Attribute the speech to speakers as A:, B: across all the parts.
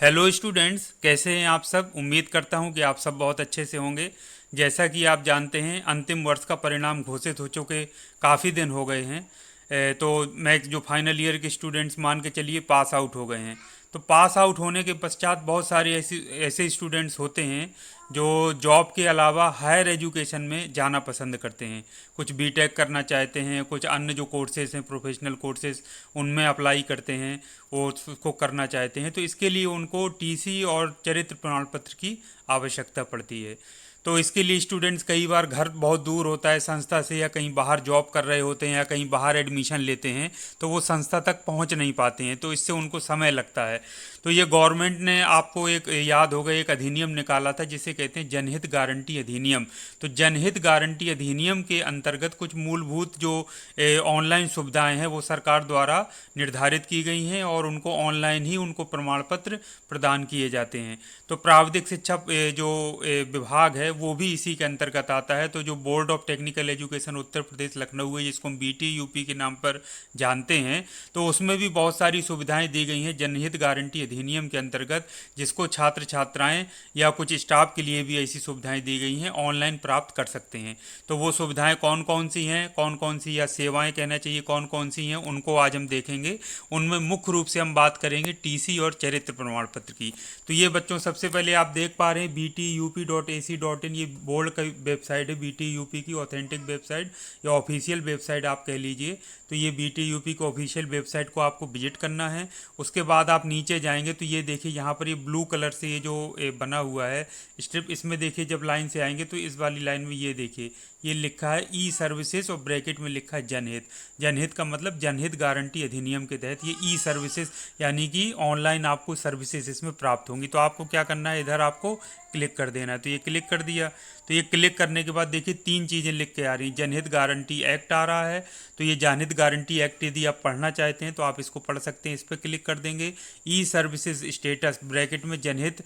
A: Hello students, कैसे हैं आप सब। उम्मीद करता हूं कि आप सब बहुत अच्छे से होंगे। जैसा कि आप जानते हैं, अंतिम वर्ष का परिणाम घोषित हो चुके काफ़ी दिन हो गए हैं। तो मैं जो फाइनल ईयर के स्टूडेंट्स मान के चलिए पास आउट हो गए हैं। तो पास आउट होने के पश्चात बहुत सारे ऐसे स्टूडेंट्स होते हैं जो जॉब के अलावा हायर एजुकेशन में जाना पसंद करते हैं। कुछ बीटेक करना चाहते हैं, कुछ अन्य जो कोर्सेज हैं प्रोफेशनल कोर्सेज उनमें अप्लाई करते हैं, वो उसको करना चाहते हैं। तो इसके लिए उनको टीसी और चरित्र प्रमाण पत्र की आवश्यकता पड़ती है। तो इसके लिए स्टूडेंट्स कई बार घर बहुत दूर होता है संस्था से, या कहीं बाहर जॉब कर रहे होते हैं, या कहीं बाहर एडमिशन लेते हैं, तो वो संस्था तक पहुंच नहीं पाते हैं, तो इससे उनको समय लगता है। तो ये गवर्नमेंट ने, आपको एक याद होगा, एक अधिनियम निकाला था जिसे कहते हैं जनहित गारंटी अधिनियम। तो जनहित गारंटी अधिनियम के अंतर्गत कुछ मूलभूत जो ऑनलाइन सुविधाएं हैं वो सरकार द्वारा निर्धारित की गई हैं, और उनको ऑनलाइन ही उनको प्रमाण पत्र प्रदान किए जाते हैं। तो प्राविधिक शिक्षा जो विभाग है वो भी इसी के अंतर्गत आता है। तो जो board of technical education Uttar Pradesh Lucknow है, जिसको हम बीटी यूपी के नाम पर जानते हैं, तो उसमें भी बहुत सारी सुविधाएं दी गई हैं जनहित गारंटी अधिनियम के अंतर्गत, जिसको छात्र छात्राएं या कुछ स्टाफ के लिए भी ऐसी सुविधाएं दी गई हैं, ऑनलाइन प्राप्त कर सकते हैं। तो वो सुविधाएं कौन कौन सी हैं, कौन कौन सी, या सेवाएं कहना चाहिए, कौन कौन सी हैं, उनको आज हम देखेंगे। उनमें मुख्य रूप से हम बात करेंगे टीसी और चरित्र प्रमाण पत्र की। तो ये बच्चों, सबसे पहले आप देख पा रहे हैं btup.ac.in, ये बोर्ड का वेबसाइट है, बीटी यूपी की ऑथेंटिक वेबसाइट या ऑफिशियल वेबसाइट आप कह लीजिए। तो ये बीटी यूपी को ऑफिशियल वेबसाइट को आपको विजिट करना है। उसके बाद आप नीचे जाएंगे तो ये देखिए यहाँ पर ये ब्लू कलर से ये जो बना हुआ है स्ट्रिप, इसमें देखिए जब लाइन से आएंगे तो इस वाली लाइन में ये देखिए ये लिखा है ई सर्विसेज, और ब्रैकेट में लिखा है जनहित। जनहित का मतलब जनहित गारंटी अधिनियम के तहत ये ई सर्विसेज, यानी कि ऑनलाइन आपको सर्विसेज इसमें प्राप्त होंगी। तो आपको क्या करना है, इधर आपको क्लिक कर देना है। तो ये क्लिक कर दिया। तो ये क्लिक करने के बाद देखिए तीन चीज़ें लिख के आ रही हैं। जनहित गारंटी एक्ट आ रहा है। तो ये जनहित गारंटी एक्ट यदि आप पढ़ना चाहते हैं तो आप इसको पढ़ सकते हैं, इस पर क्लिक कर देंगे। ई सर्विसेज स्टेटस, ब्रैकेट में जनहित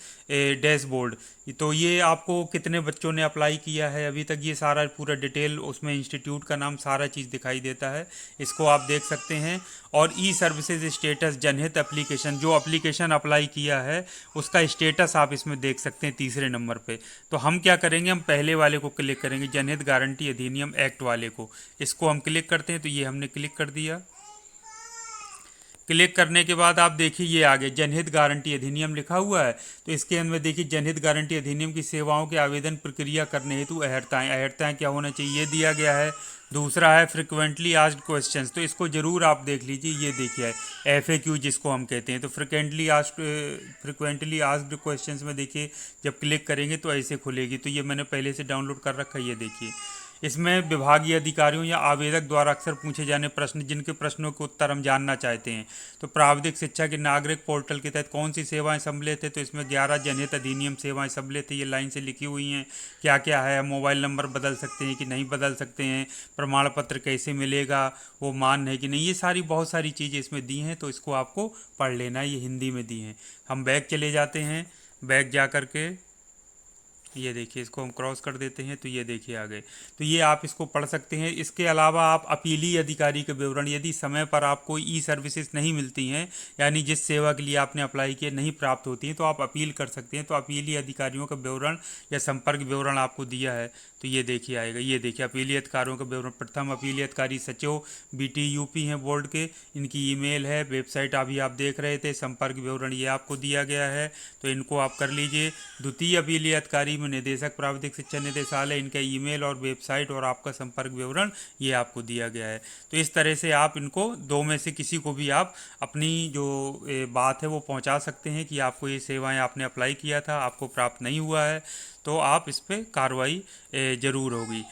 A: डैशबोर्ड। तो ये आपको कितने बच्चों ने अप्लाई किया है अभी तक, ये सारा पूरा डिटेल, उसमें इंस्टीट्यूट का नाम, सारा चीज़ दिखाई देता है, इसको आप देख सकते हैं। और ई सर्विसेज स्टेटस जनहित एप्लीकेशन, जो एप्लीकेशन अप्लाई किया है उसका स्टेटस आप इसमें देख सकते हैं तीसरे नंबर पे। तो हम क्या करेंगे, हम पहले वाले को क्लिक करेंगे, जनहित गारंटी अधिनियम एक्ट वाले को। इसको हम क्लिक करते हैं। तो ये हमने क्लिक कर दिया। क्लिक करने के बाद आप देखिए ये आगे जनहित गारंटी अधिनियम लिखा हुआ है। तो इसके अंदर देखिए जनहित गारंटी अधिनियम की सेवाओं के आवेदन प्रक्रिया करने हेतु अहर्ताएं, अहर्ताएं क्या होना चाहिए ये दिया गया है। दूसरा है फ्रिक्वेंटली आस्क्ड क्वेश्चंस, तो इसको जरूर आप देख लीजिए। ये देखिए FAQ जिसको हम कहते हैं। तो फ्रिक्वेंटली आस्क्ड क्वेश्चंस में देखिए जब क्लिक करेंगे तो ऐसे खुलेगी। तो ये मैंने पहले से डाउनलोड कर रखा है, ये देखिए। इसमें विभागीय अधिकारियों या आवेदक द्वारा अक्सर पूछे जाने प्रश्न, जिनके प्रश्नों के उत्तर हम जानना चाहते हैं। तो प्राविधिक शिक्षा के नागरिक पोर्टल के तहत कौन सी सेवाएं सम्मिलित है, तो इसमें 11 जनहित अधिनियम सेवाएं सम्मिलित है। ये लाइन से लिखी हुई हैं क्या क्या है। मोबाइल नंबर बदल सकते हैं कि नहीं बदल सकते हैं, प्रमाण पत्र कैसे मिलेगा, वो मान्य है कि नहीं, ये सारी बहुत सारी चीज़ें इसमें दी हैं। तो इसको आपको पढ़ लेना है, ये हिंदी में दी हैं। हम बैक चले जाते हैं। बैक जा कर के ये देखिए, इसको हम क्रॉस कर देते हैं तो ये देखिए आ गए। तो ये आप इसको पढ़ सकते हैं। इसके अलावा आप अपीली अधिकारी के विवरण, यदि समय पर आपको ई सर्विसेज नहीं मिलती हैं, यानी जिस सेवा के लिए आपने अप्लाई किया नहीं प्राप्त होती है, तो आप अपील कर सकते हैं। तो अपीली अधिकारियों का विवरण या संपर्क विवरण आपको दिया है, तो ये देखिए आएगा। ये देखिए अपीली अधिकारियों का विवरण। प्रथम अपीली अधिकारी सचिव बीटी यूपी हैं बोर्ड के, इनकी ईमेल है, वेबसाइट अभी आप देख रहे थे, संपर्क विवरण ये आपको दिया गया है, तो इनको आप कर लीजिए। द्वितीय अपीली अधिकारी में निदेशक प्राविधिक शिक्षा निदेशालय, इनका ईमेल और वेबसाइट और आपका संपर्क विवरण ये आपको दिया गया है। तो इस तरह से आप इनको दो में से किसी को भी आप अपनी जो बात है वो पहुंचा सकते हैं कि आपको ये सेवाएं, आपने अप्लाई किया था, आपको प्राप्त नहीं हुआ है, तो आप इस पर कार्रवाई ज़रूर होगी।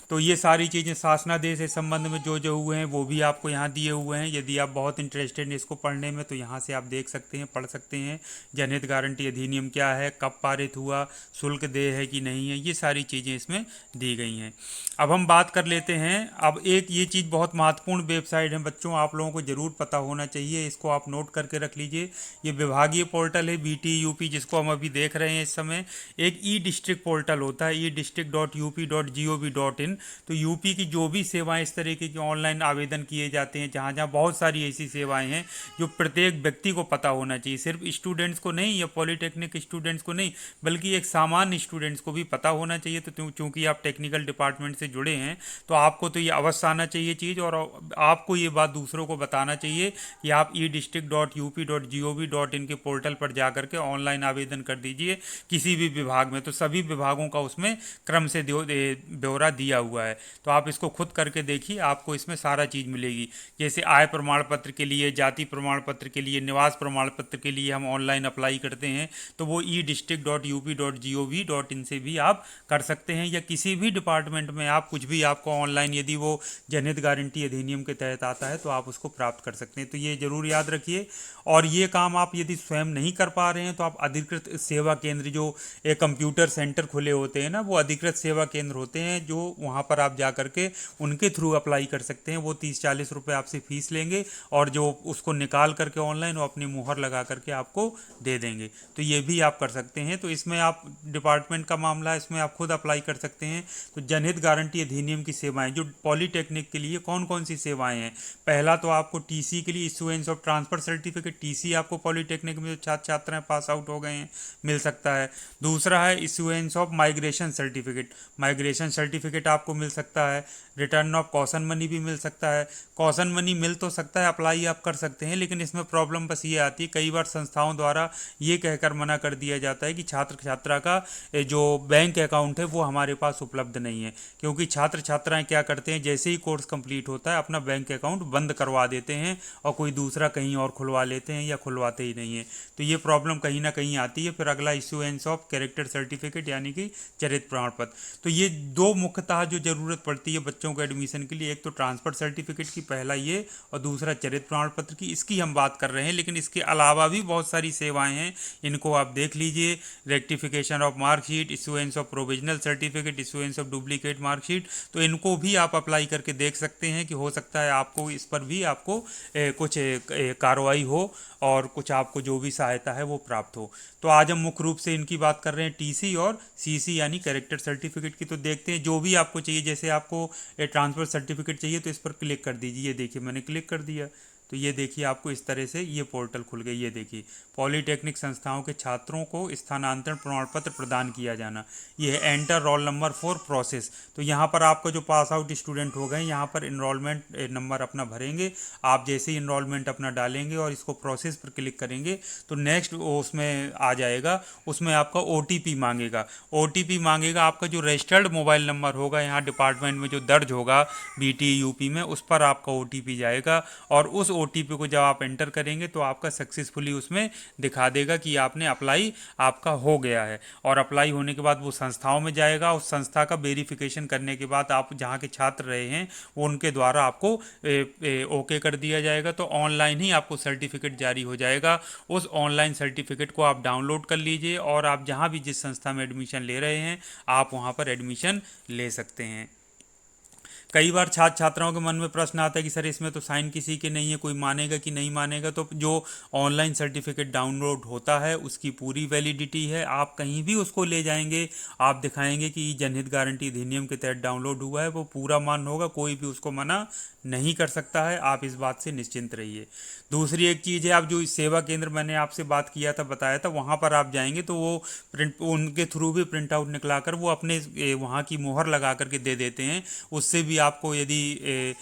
A: तो ये सारी चीज़ें शासनादेश के संबंध में जो जो हुए हैं वो भी आपको यहाँ दिए हुए हैं। यदि आप बहुत इंटरेस्टेड हैं इसको पढ़ने में तो यहाँ से आप देख सकते हैं, पढ़ सकते हैं। जनहित गारंटी अधिनियम क्या है, कब पारित हुआ, शुल्क देय है कि नहीं है, ये सारी चीज़ें इसमें दी गई हैं। अब हम बात कर लेते हैं। अब एक ये चीज़ बहुत महत्वपूर्ण वेबसाइट है बच्चों, आप लोगों को ज़रूर पता होना चाहिए, इसको आप नोट करके रख लीजिए। ये विभागीय पोर्टल है बीटी यूपी, जिसको हम अभी देख रहे हैं इस समय। एक ई डिस्ट्रिक्ट पोर्टल होता है, ई district.up.gov.in, तो यूपी की जो भी सेवाएं इस तरीके की ऑनलाइन आवेदन किए जाते हैं, जहाँ जहाँ बहुत सारी ऐसी सेवाएं हैं जो प्रत्येक व्यक्ति को पता होना चाहिए, सिर्फ स्टूडेंट्स को नहीं या पॉलिटेक्निक स्टूडेंट्स को नहीं, बल्कि एक सामान्य स्टूडेंट्स को भी पता होना चाहिए। तो चूंकि आप टेक्निकल डिपार्टमेंट से जुड़े हैं तो आपको तो ये अवश्य आना चाहिए चीज़, और आपको ये बात दूसरों को बताना चाहिए कि आप e-district.up.gov.in के पोर्टल पर जा करके ऑनलाइन आवेदन कर दीजिए किसी भी विभाग में। तो सभी विभागों का उसमें क्रम से ब्यौरा दिया हुआ है, तो आप इसको खुद करके देखिए, आपको इसमें सारा चीज़ मिलेगी। जैसे आय प्रमाण पत्र के लिए, जाति प्रमाण पत्र के लिए, निवास प्रमाण पत्र के लिए हम ऑनलाइन अप्लाई करते हैं, तो वो e-district.up.gov.in से भी आप कर सकते हैं। या किसी भी डिपार्टमेंट में आप कुछ भी, आपको ऑनलाइन यदि वो जनहित गारंटी अधिनियम के तहत आता है तो आप उसको प्राप्त कर सकते हैं। तो ये जरूर याद रखिए। और ये काम आप यदि स्वयं नहीं कर पा रहे हैं तो आप अधिकृत सेवा केंद्र, जो एक कंप्यूटर सेंटर खुले होते हैं ना, वो अधिकृत सेवा केंद्र होते हैं, जो वहाँ पर आप जा करके उनके थ्रू अप्लाई कर सकते हैं। वो 30-40 रुपये आपसे फीस लेंगे और जो उसको निकाल करके ऑनलाइन वो अपनी मुहर लगा करके आपको दे देंगे। तो ये भी आप कर सकते हैं। तो इसमें आप डिपार्टमेंट का मामला है, इसमें आप खुद अप्लाई कर सकते हैं। तो जनहित गारंटी अधिनियम की सेवाएं जो पॉलीटेक्निक के लिए कौन कौन सी सेवाएं हैं, पहला तो आपको टीसी के लिए issuance of transfer certificate, TC आपको पॉलीटेक्निक में जो छात्र छात्राएं पास आउट हो गए हैं मिल सकता है। दूसरा है issuance of migration certificate, migration certificate आपको मिल सकता है। रिटर्न ऑफ कॉशन मनी भी मिल सकता है। कॉशन मनी मिल तो सकता है, अप्लाई आप कर सकते हैं, लेकिन इसमें प्रॉब्लम बस ये आती है, कई बार संस्थाओं द्वारा ये कहकर मना कर दिया जाता है कि छात्र छात्रा का जो बैंक अकाउंट है वो हमारे पास उपलब्ध नहीं है, क्योंकि छात्र छात्राएं क्या करते हैं, जैसे ही कोर्स कंप्लीट होता है अपना बैंक अकाउंट बंद करवा देते हैं और कोई दूसरा कहीं और खुलवा लेते हैं या खुलवाते ही नहीं है। तो ये प्रॉब्लम कहीं ना कहीं आती है। फिर अगला इशुएंस ऑफ कैरेक्टर सर्टिफिकेट यानी कि चरित्र प्रमाण पत्र। तो ये दो मुख्यतः जो जरूरत पड़ती है बच्चों को एडमिशन के लिए, एक तो ट्रांसफर सर्टिफिकेट की, पहला ये, और दूसरा चरित्र प्रमाण पत्र की, इसकी हम बात कर रहे हैं। लेकिन इसके अलावा भी बहुत सारी सेवाएं हैं, इनको आप देख लीजिए। Rectification of marksheet, issuance of provisional certificate, issuance of duplicate marksheet, तो इनको भी आप अप्लाई करके देख सकते हैं कि हो सकता है आपको इस पर भी आपको कुछ कार्रवाई हो और कुछ आपको जो भी सहायता है वो प्राप्त हो। तो आज हम मुख्य रूप से इनकी बात कर रहे हैं, टीसी और सीसी यानी कैरेक्टर सर्टिफिकेट की। तो देखते हैं जो भी आपको चाहिए, जैसे आपको ट्रांसफर सर्टिफिकेट चाहिए तो इस पर क्लिक कर दीजिए। ये देखिए मैंने क्लिक कर दिया, तो ये देखिए आपको इस तरह से ये पोर्टल खुल गई। ये देखिए पॉलीटेक्निक संस्थाओं के छात्रों को स्थानांतरण प्रमाण पत्र प्रदान किया जाना, ये है enter roll number for process. तो यहाँ पर आपका जो पास आउट स्टूडेंट हो गए, यहाँ पर इनरोलमेंट नंबर अपना भरेंगे। आप जैसे ही इनरोलमेंट अपना डालेंगे और इसको प्रोसेस पर क्लिक करेंगे तो नेक्स्ट उसमें आ जाएगा, उसमें आपका OTP मांगेगा। OTP मांगेगा, आपका जो रजिस्टर्ड मोबाइल नंबर होगा यहाँ डिपार्टमेंट में जो दर्ज होगा BT यूपी में, उस पर आपका OTP जाएगा और उस OTP को जब आप एंटर करेंगे तो आपका सक्सेसफुली उसमें दिखा देगा कि आपने अप्लाई आपका हो गया है। और अप्लाई होने के बाद वो संस्थाओं में जाएगा, उस संस्था का वेरिफिकेशन करने के बाद आप जहाँ के छात्र रहे हैं वो उनके द्वारा आपको ओके कर दिया जाएगा। तो ऑनलाइन ही आपको सर्टिफिकेट जारी हो जाएगा। उस ऑनलाइन सर्टिफिकेट को आप डाउनलोड कर लीजिए और आप जहाँ भी जिस संस्था में एडमिशन ले रहे हैं आप वहाँ पर एडमिशन ले सकते हैं। कई बार छात्र छात्राओं के मन में प्रश्न आता है कि सर इसमें तो साइन किसी के नहीं है, कोई मानेगा कि नहीं मानेगा। तो जो ऑनलाइन सर्टिफिकेट डाउनलोड होता है उसकी पूरी वैलिडिटी है, आप कहीं भी उसको ले जाएंगे, आप दिखाएंगे कि जनहित गारंटी अधिनियम के तहत डाउनलोड हुआ है, वो पूरा मान होगा, कोई भी उसको मना नहीं कर सकता है। आप इस बात से निश्चिंत रहिए। दूसरी एक चीज़ है, आप जो सेवा केंद्र मैंने आपसे बात किया था, बताया था, वहाँ पर आप जाएंगे तो वो प्रिंट उनके थ्रू भी प्रिंट आउट निकला कर वो अपने वहाँ की मुहर लगा करके दे देते हैं। उससे भी आपको यदि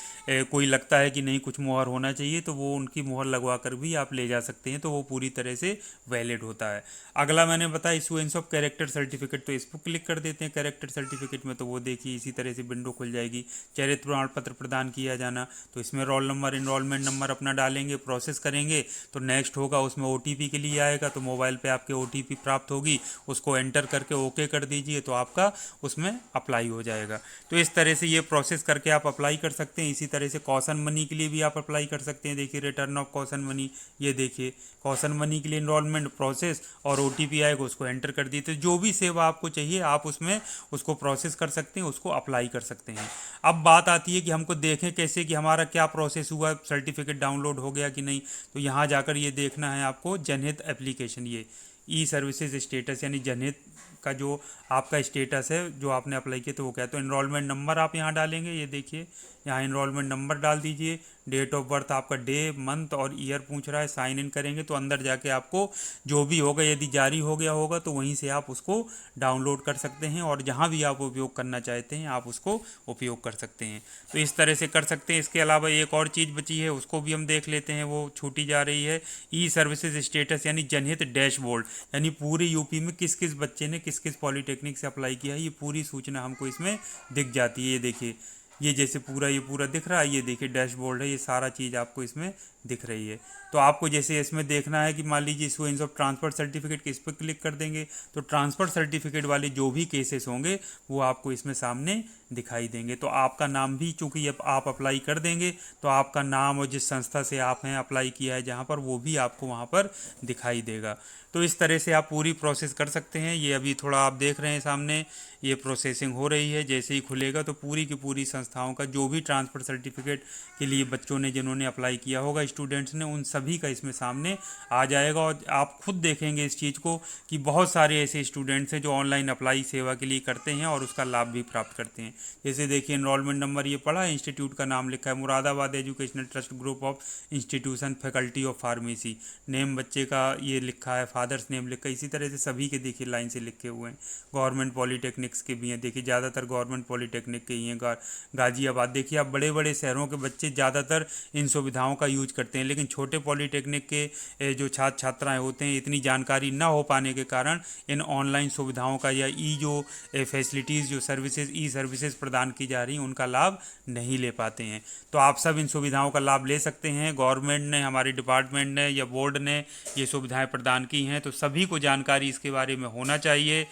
A: कोई लगता है कि नहीं कुछ मुहर होना चाहिए तो वो उनकी मुहर लगवा कर भी आप ले जा सकते हैं, तो वो पूरी तरह से वैलिड होता है। अगला मैंने बताया इशुएंस ऑफ कैरेक्टर सर्टिफिकेट, तो इस पर क्लिक कर देते हैं कैरेक्टर सर्टिफिकेट में, तो वो देखिए इसी तरह से विंडो खुल जाएगी। चरित्र प्रमाण पत्र प्रदान किया जाना, तो इसमें रोल नंबर इनरोलमेंट नंबर अपना डालेंगे, प्रोसेस करेंगे तो नेक्स्ट होगा, उसमें OTP के लिए आएगा, तो मोबाइल पे आपके OTP प्राप्त होगी, उसको एंटर करके ओके कर दीजिए तो आपका उसमें अप्लाई हो जाएगा। तो इस तरह से ये प्रोसेस करके आप अप्लाई कर सकते हैं। इसी तरह से कॉशन मनी के लिए भी आप अप्लाई कर सकते हैं। देखिए रिटर्न ऑफ कॉशन मनी, ये देखिए कॉशन मनी के लिए इनरोलमेंट प्रोसेस और OTP आएगा, उसको एंटर कर दिए। तो जो भी सेवा आपको चाहिए आप उसमें उसको प्रोसेस कर सकते हैं, उसको अप्लाई कर सकते हैं। अब बात आती है कि हमको देखें कैसे कि हमारा क्या प्रोसेस हुआ, सर्टिफिकेट डाउनलोड हो गया कि नहीं। तो यहाँ जाकर ये देखना है आपको जनहित एप्लीकेशन, ये ई सर्विसेज स्टेटस यानी जनहित का जो आपका स्टेटस है जो आपने अप्लाई किया तो वो क्या है। तो इनरोलमेंट नंबर आप यहाँ डालेंगे, ये देखिए यहाँ इनरोलमेंट नंबर डाल दीजिए। डेट ऑफ बर्थ आपका डे मंथ और ईयर पूछ रहा है, साइन इन करेंगे तो अंदर जाके आपको जो भी होगा, यदि जारी हो गया होगा तो वहीं से आप उसको डाउनलोड कर सकते हैं और जहाँ भी आप उपयोग करना चाहते हैं आप उसको उपयोग कर सकते हैं। तो इस तरह से कर सकते हैं। इसके अलावा एक और चीज़ बची है, उसको भी हम देख लेते हैं, वो छूटी जा रही है। ई सर्विसेज स्टेटस यानी जनहित डैशबोर्ड, यानी पूरे यूपी में किस किस बच्चे ने किस किस पॉलीटेक्निक से अप्लाई किया है, ये पूरी सूचना हमको इसमें दिख जाती है। ये देखिए, ये जैसे पूरा ये पूरा दिख रहा है, ये देखिए डैशबोर्ड है, ये सारा चीज़ आपको इसमें दिख रही है। तो आपको जैसे इसमें देखना है कि मान लीजिए इशुएंस ऑफ ट्रांसफ़र सर्टिफिकेट, किस पर क्लिक कर देंगे तो ट्रांसफ़र सर्टिफिकेट वाले जो भी केसेस होंगे वो आपको इसमें सामने दिखाई देंगे। तो आपका नाम भी, चूँकि अब आप अप्लाई कर देंगे तो आपका नाम और जिस संस्था से आप हैं अप्लाई किया है जहाँ पर, वो भी आपको वहाँ पर दिखाई देगा। तो इस तरह से आप पूरी प्रोसेस कर सकते हैं। ये अभी थोड़ा आप देख रहे हैं सामने, ये प्रोसेसिंग हो रही है। जैसे ही खुलेगा तो पूरी की पूरी संस्थाओं का जो भी ट्रांसफ़र सर्टिफिकेट के लिए बच्चों ने जिन्होंने अप्लाई किया होगा, स्टूडेंट्स ने, उन सभी का इसमें सामने आ जाएगा। और आप खुद देखेंगे इस चीज़ को कि बहुत सारे ऐसे स्टूडेंट्स हैं जो ऑनलाइन अप्लाई सेवा के लिए करते हैं और उसका लाभ भी प्राप्त करते हैं। जैसे देखिए इनरोलमेंट नंबर ये पड़ा है, इंस्टीट्यूट का नाम लिखा है Moradabad educational trust group of institution faculty of pharmacy. Name बच्चे का ये लिखा है, फादर्स नेम लिखा है। इसी तरह से सभी के देखिए लाइन से लिखे हुए हैं। गवर्नमेंट पॉलीटेक्निक्स के भी हैं, देखिए ज़्यादातर गवर्नमेंट पॉलीटेक्निक के ही हैं। गाज़ियाबाद देखिए, आप बड़े बड़े शहरों के बच्चे ज़्यादातर इन सुविधाओं का यूज करते हैं, लेकिन छोटे पॉलीटेक्निक के जो छात्र छात्राएँ होते हैं, इतनी जानकारी ना हो पाने के कारण इन ऑनलाइन सुविधाओं का या ई जो फैसिलिटीज़, जो सर्विसेज, ई सर्विसेज प्रदान की जा रही हैं, उनका लाभ नहीं ले पाते हैं। तो आप सब इन सुविधाओं का लाभ ले सकते हैं। गवर्नमेंट ने, हमारे डिपार्टमेंट ने या बोर्ड ने ये सुविधाएं प्रदान की हैं, तो सभी को जानकारी इसके बारे में होना चाहिए।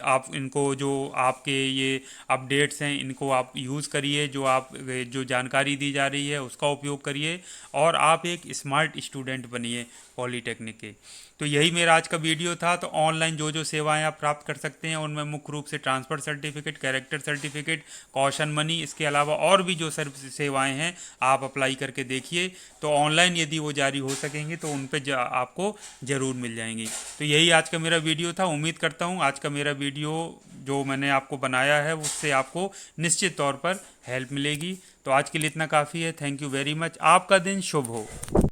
A: आप इनको, जो आपके ये अपडेट्स हैं, इनको आप यूज़ करिए। जो जानकारी दी जा रही है उसका उपयोग करिए और आप एक स्मार्ट स्टूडेंट बनिए पॉलीटेक्निक के। तो यही मेरा आज का वीडियो था। तो ऑनलाइन जो जो सेवाएं आप प्राप्त कर सकते हैं उनमें मुख्य रूप से transfer certificate, character certificate, caution money, इसके अलावा और भी जो सेवाएं हैं आप अप्लाई करके देखिए। तो ऑनलाइन यदि वो जारी हो सकेंगे तो उन पे आपको ज़रूर मिल जाएंगी। तो यही आज का मेरा वीडियो था। उम्मीद करता हूँ आज का मेरा वीडियो जो मैंने आपको बनाया है उससे आपको निश्चित तौर पर हेल्प मिलेगी। तो आज के लिए इतना काफ़ी है। Thank you very much. आपका दिन शुभ हो।